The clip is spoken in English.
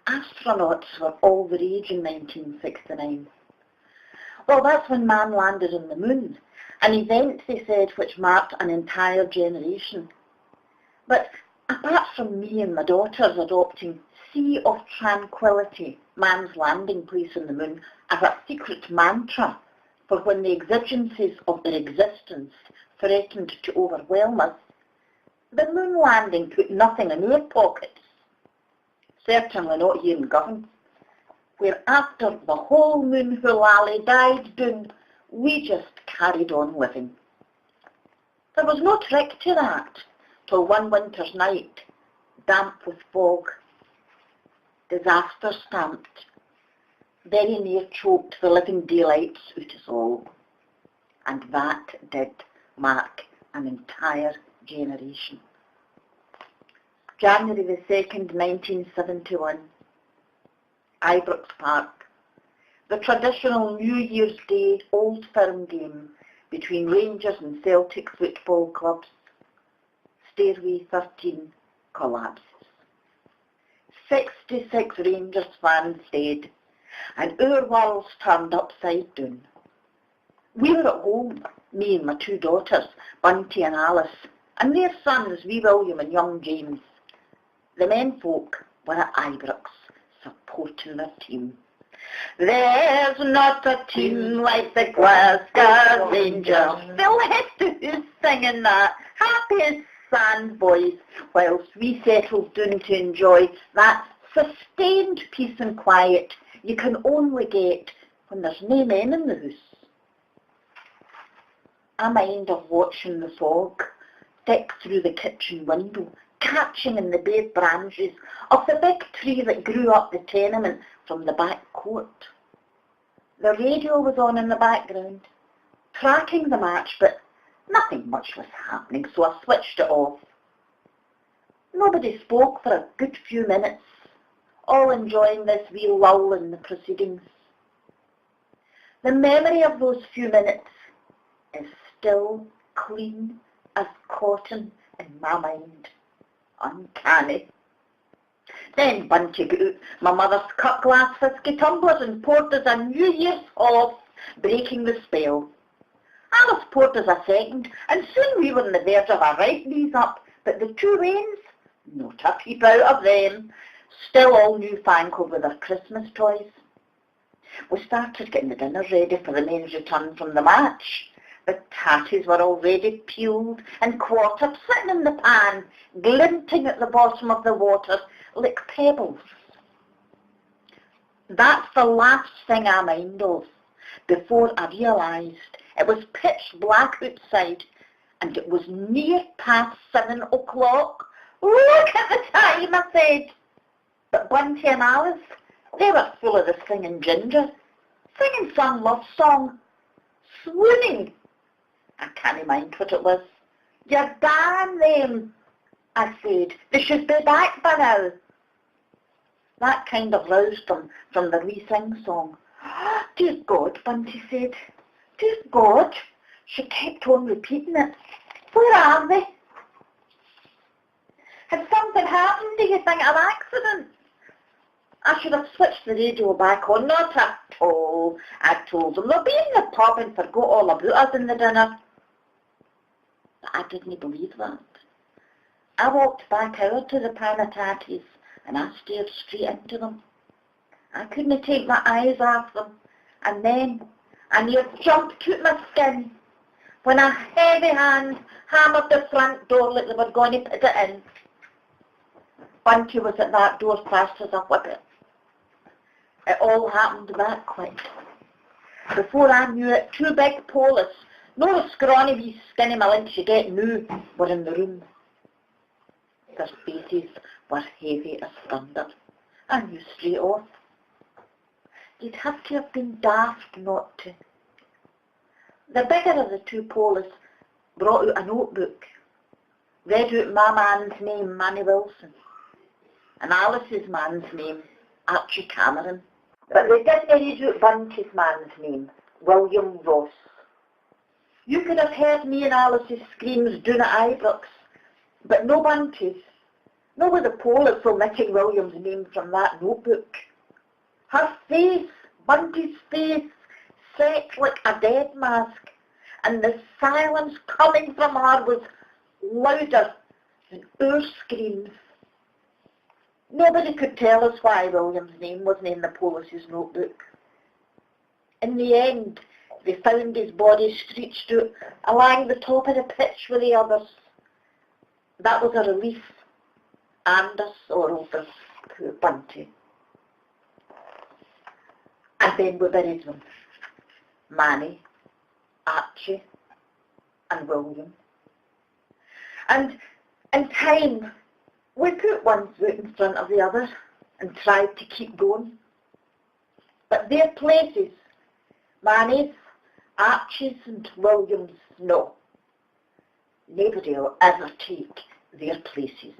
Astronauts were all the rage in 1969. Well, that's when man landed on the moon, an event, they said, which marked an entire generation. But apart from me and my daughters adopting Sea of Tranquility, man's landing place on the moon, as a secret mantra for when the exigencies of their existence threatened to overwhelm us, the moon landing put nothing in our pockets. Certainly not here in Govan, where after the whole moon hoolally died down, we just carried on living. There was no trick to that, till one winter's night, damp with fog, disaster stamped, very near choked the living daylights out us all. And that did mark an entire generation. January the 2nd, 1971, Ibrox Park, the traditional New Year's Day Old Firm game between Rangers and Celtic football clubs. Stairway 13 collapses. 66 Rangers fans dead, and our world's turned upside down. We were at home, me and my two daughters, Bunty and Alice, and their sons, wee William and young James. The menfolk were at Ibrox, supporting their team. There's not a team like the Glasgow Rangers. Phil Hester who's singing that happy as sand boys, whilst we settled down to enjoy that sustained peace and quiet you can only get when there's no men in the house. I mind of watching the fog thick through the kitchen window, catching in the bare branches of the big tree that grew up the tenement from the back court. The radio was on in the background, tracking the match, but nothing much was happening, so I switched it off. Nobody spoke for a good few minutes, all enjoying this wee lull in the proceedings. The memory of those few minutes is still clean as cotton in my mind. Uncanny. Then Bunty got out my mother's cut glass whisky tumblers and poured us a New Year's off, breaking the spell. Alice poured us a second, and soon we were on the verge of a right knees up, but the two Rains, not a peep out of them, still all newfangled with their Christmas toys. We started getting the dinner ready for the men's return from the match. The tatties were already peeled and quartered, sitting in the pan, glinting at the bottom of the water like pebbles. That's the last thing I mind of, before I realised it was pitch black outside, and it was near past 7 o'clock. Look at the time, I said. But Bunty and Alice, they were full of the singing ginger, singing some love song, swooning. I can't mind what it was. You're damn them, I said. They should be back by now. That kind of roused them from their wee sing-song. Dear God, Bunty said. Dear God. She kept on repeating it. Where are they? Had something happened, do you think, an accident? I should have switched the radio back on. Not at all. I told them they'll be in the pub and forgot all about us in the dinner. But I didn't believe that. I walked back out to the Panatatis and I stared straight into them. I couldn't take my eyes off them, and then I near jumped out my skin when a heavy hand hammered the front door like they were going to put it in. Bunty was at that door fast as a whippet. It all happened that quick. Before I knew it, two big polis, no the scrawny wee skinny millings you get now, were in the room. Their faces were heavy as thunder. I knew straight off. You'd have to have been daft not to. The bigger of the two polis brought out a notebook, read out my man's name, Manny Wilson, and Alice's man's name, Archie Cameron. But they didn't read out Bunty's man's name, William Ross. You could have heard me and Alice's screams down at Ibrox, but no Bunty's. No, with the Polish omitting William's name from that notebook. Her face, Bunty's face, set like a dead mask, and the silence coming from her was louder than our screams. Nobody could tell us why William's name wasn't in the Polish's notebook. In the end, they found his body stretched out along the top of the pitch with the others. That was a relief and a sorrow for poor Bunty. And then we buried them, Manny, Archie and William. And in time, we put one foot in front of the other and tried to keep going. But their places, Manny's, Archie's and William's, no. Nobody will ever take their places.